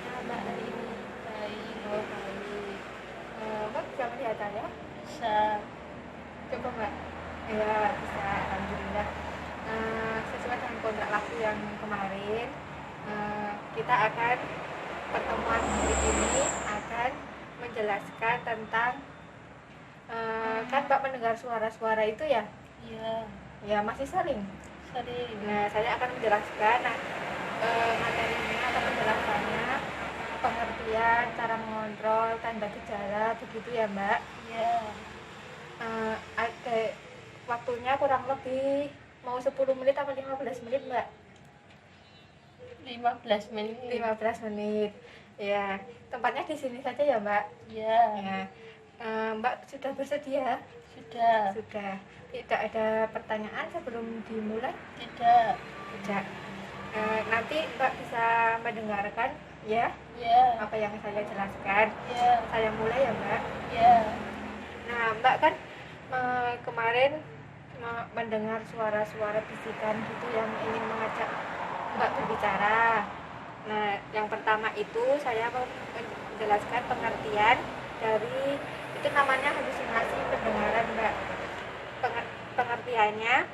Mbak hari ini baik. Oh, baik. Mbak bisa melihat saya? Bisa. Coba Mbak. Ya, bisa. Alhamdulillah. Sesuai dengan kontrak waktu yang kemarin, kita akan pertemuan hari ini akan menjelaskan tentang kan Mbak mendengar suara-suara itu ya? Iya. Ya, masih sering. Sering. Nah, saya akan menjelaskan materinya atau penjelasannya, pengertian, cara mengontrol, tanda gejala, begitu ya Mbak. Iya. Ada waktunya kurang lebih mau 10 menit atau 15 menit Mbak? 15 menit. 15 menit. Ya, tempatnya di sini saja ya Mbak. Iya. Ya. Mbak sudah bersedia? Sudah. Sudah. Tidak ada pertanyaan sebelum dimulai? Tidak. Tidak. Nanti Mbak bisa mendengarkan ya Iya. apa yang saya jelaskan. Iya. Saya mulai ya Mbak. Iya. Nah Mbak kan kemarin mendengar suara-suara bisikan gitu yang ingin mengajak Mbak berbicara. Nah yang pertama itu saya mau menjelaskan pengertian dari itu, namanya halusinasi pendengaran Mbak. Pengertiannya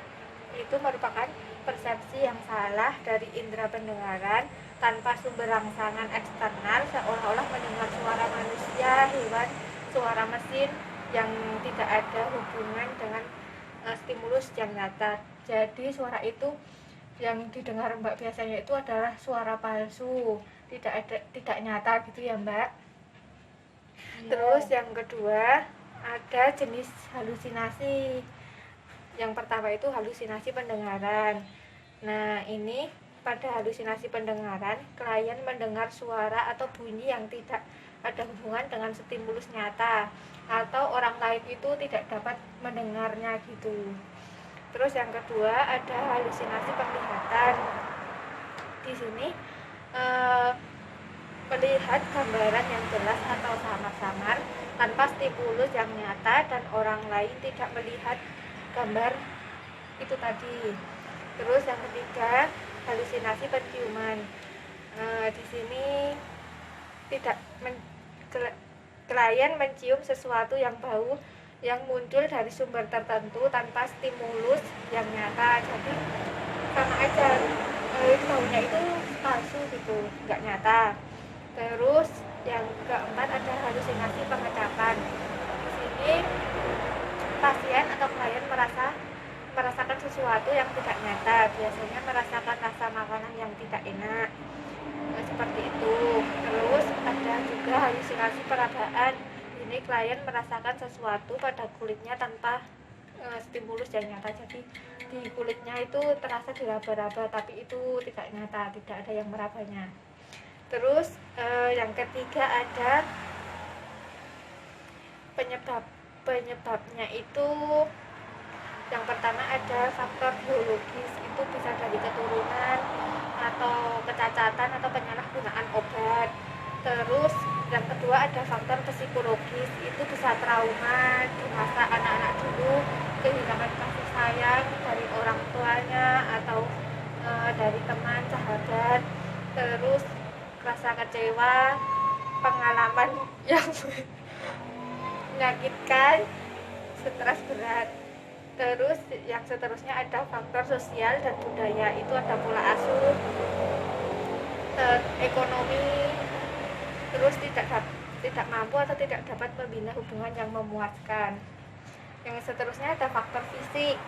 itu merupakan persepsi yang salah dari indera pendengaran tanpa sumber rangsangan eksternal, seolah-olah mendengar suara manusia, hewan, suara mesin yang tidak ada hubungan dengan stimulus yang nyata. Jadi suara itu yang didengar Mbak biasanya itu adalah suara palsu, tidak nyata gitu ya Mbak. Iya. Terus yang kedua ada jenis halusinasi. Yang pertama itu halusinasi pendengaran. Nah ini pada halusinasi pendengaran, klien mendengar suara atau bunyi yang tidak ada hubungan dengan stimulus nyata, atau orang lain itu tidak dapat mendengarnya gitu. Terus yang kedua ada halusinasi penglihatan. Di sini melihat gambaran yang jelas atau samar-samar tanpa stimulus yang nyata dan orang lain tidak melihat gambar itu tadi. Terus yang ketiga halusinasi penciuman. Di sini tidak klien mencium sesuatu yang bau yang muncul dari sumber tertentu tanpa stimulus yang nyata. Jadi karena aja baunya itu palsu gitu, nggak nyata. Terus yang keempat ada halusinasi pengecapan. Di sini pasien atau klien merasakan sesuatu yang tidak nyata, biasanya merasakan rasa makanan yang tidak enak, seperti itu. Terus ada juga halusinasi peragaan. Ini klien merasakan sesuatu pada kulitnya tanpa stimulus yang nyata, jadi di kulitnya itu terasa diraba-raba tapi itu tidak nyata, tidak ada yang merabanya. Terus yang ketiga ada penyebabnya itu, yang pertama ada faktor biologis, itu bisa dari keturunan atau kecacatan atau penyalahgunaan obat. Terus yang kedua ada faktor psikologis, itu bisa trauma di masa anak-anak dulu, kehilangan kasih sayang dari orang tuanya atau dari teman, sahabat. Terus rasa kecewa, pengalaman yang menyakitkan, stres berat. Terus yang seterusnya ada faktor sosial dan budaya, itu ada pola asuh, ekonomi, terus tidak mampu atau tidak dapat membina hubungan yang memuaskan. Yang seterusnya ada faktor fisik.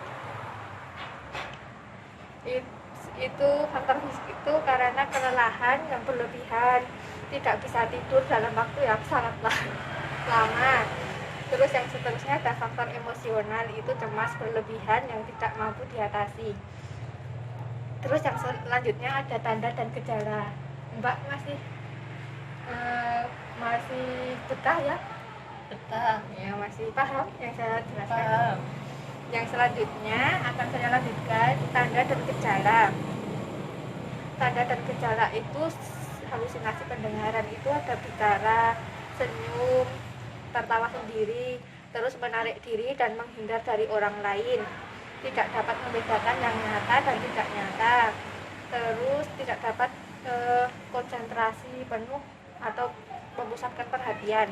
Itu faktor fisik itu karena kelelahan yang berlebihan, tidak bisa tidur dalam waktu yang sangat lama. Terus yang seterusnya ada faktor emosional, itu cemas berlebihan yang tidak mampu diatasi. Terus yang selanjutnya ada tanda dan gejala. Mbak masih betah ya? Betah. Ya, masih paham yang saya jelaskan? Paham. Yang selanjutnya akan saya lanjutkan tanda dan gejala. Tanda dan gejala itu halusinasi pendengaran itu ada bicara, senyum, tertawa sendiri, terus menarik diri dan menghindar dari orang lain, tidak dapat membedakan yang nyata dan tidak nyata, terus tidak dapat konsentrasi penuh atau memusatkan perhatian.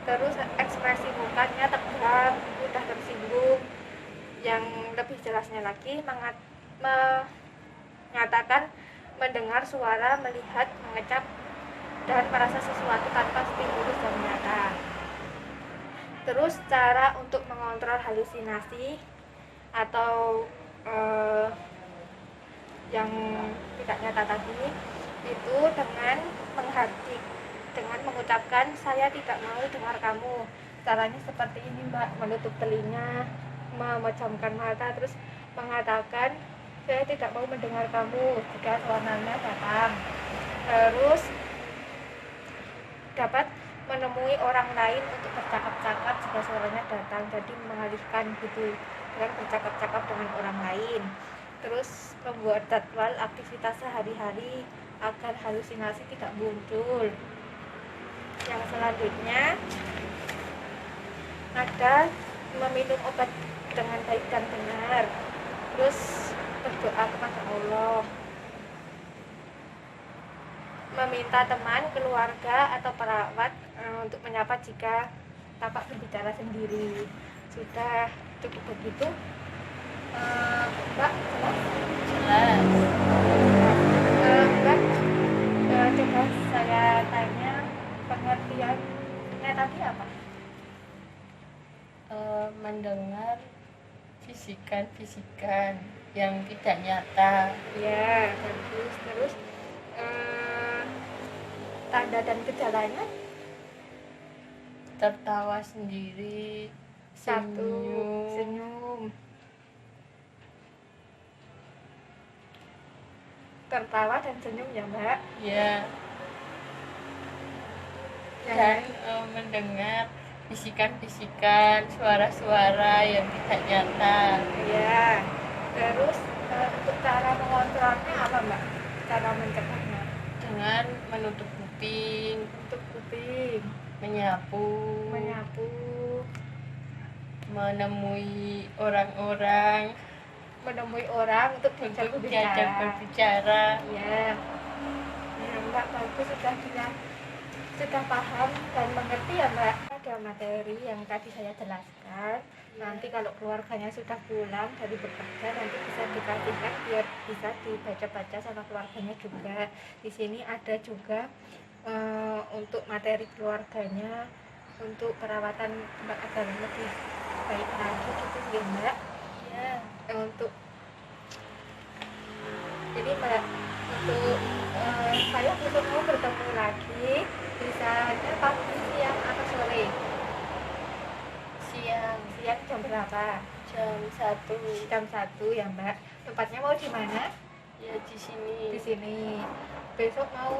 Terus ekspresi mukanya tegang, mudah tersinggung. Yang lebih jelasnya lagi mengatakan mendengar suara, melihat, mengecap, dan merasa sesuatu tanpa stimulus yang nyata. Terus cara untuk mengontrol halusinasi atau yang tidak nyata tadi itu dengan mengucapkan saya tidak mau dengar kamu. Caranya seperti ini Mbak, menutup telinga, memejamkan mata, terus mengatakan saya tidak mau mendengar kamu jika suaranya datang. Terus dapat menemui orang lain untuk bercakap-cakap jika suaranya datang, jadi mengalihkan gitu dengan bercakap-cakap dengan orang lain. Terus membuat jadwal aktivitas sehari-hari agar halusinasi tidak muncul. Yang selanjutnya ada meminum obat dengan baik dan benar. Terus berdoa kepada Allah, meminta teman, keluarga, atau perawat untuk menyapa jika tampak berbicara sendiri. Sudah cukup begitu, Mbak? Jelas. Mbak, coba saya tanya, pengertiannya tadi apa? Mendengar bisikan-bisikan yang tidak nyata. Ya, bagus. Terus tanda dan gejalanya? Tertawa sendiri, Senyum. Tertawa dan senyum ya Mbak? ya, dan mendengar bisikan-bisikan, suara-suara yang tidak nyata. Ya. Terus untuk cara mengontrolnya apa Mbak? Cara mencegahnya? Dengan menutup kuping, Untuk kuping, menyapu, menemui orang-orang, menemui orang untuk diajak untuk diajak berbicara. Ya. Ya Mbak, bagus, sudah paham dan mengerti ya Mbak. Ada materi yang tadi saya jelaskan. Nanti kalau keluarganya sudah pulang dari bekerja, nanti bisa dikasihkan biar bisa dibaca-baca sama keluarganya juga. Di sini ada juga untuk materi keluarganya, untuk perawatan Mbak agar lebih baik lagi gitu ya Mbak. Ya, Untuk jadi Mbak, untuk saya besok mau bertemu lagi, bisa pagi, siang, atau sore? siang Siang jam berapa? jam 1. Jam 1 ya Mbak. Tempatnya mau di mana? Ya, di sini Di sini. Besok mau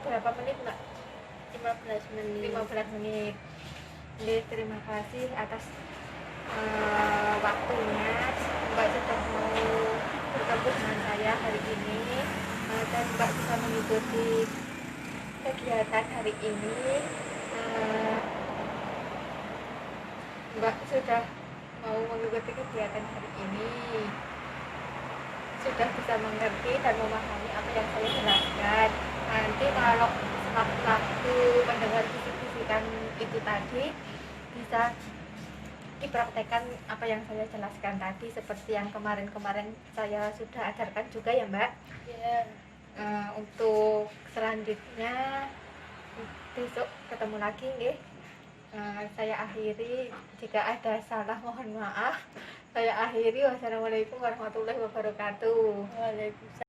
berapa menit Mbak? 15 menit. 15 menit. Jadi, terima kasih atas waktunya. Mbak sudah mau bertemu dengan saya hari ini, dan Mbak bisa mengikuti kegiatan hari ini. Mbak sudah mau mengikuti kegiatan hari ini, sudah bisa mengerti dan memahami apa yang saya jelaskan. Nanti kalau sewaktu-waktu mendengar bisik-bisikan itu tadi, bisa dipraktekkan apa yang saya jelaskan tadi, seperti yang kemarin-kemarin saya sudah ajarkan juga ya Mbak. Ya, Untuk selanjutnya besok ketemu lagi nggih. Saya akhiri, jika ada salah mohon maaf. Saya akhiri, wassalamualaikum warahmatullahi wabarakatuh. waalaikumsalam.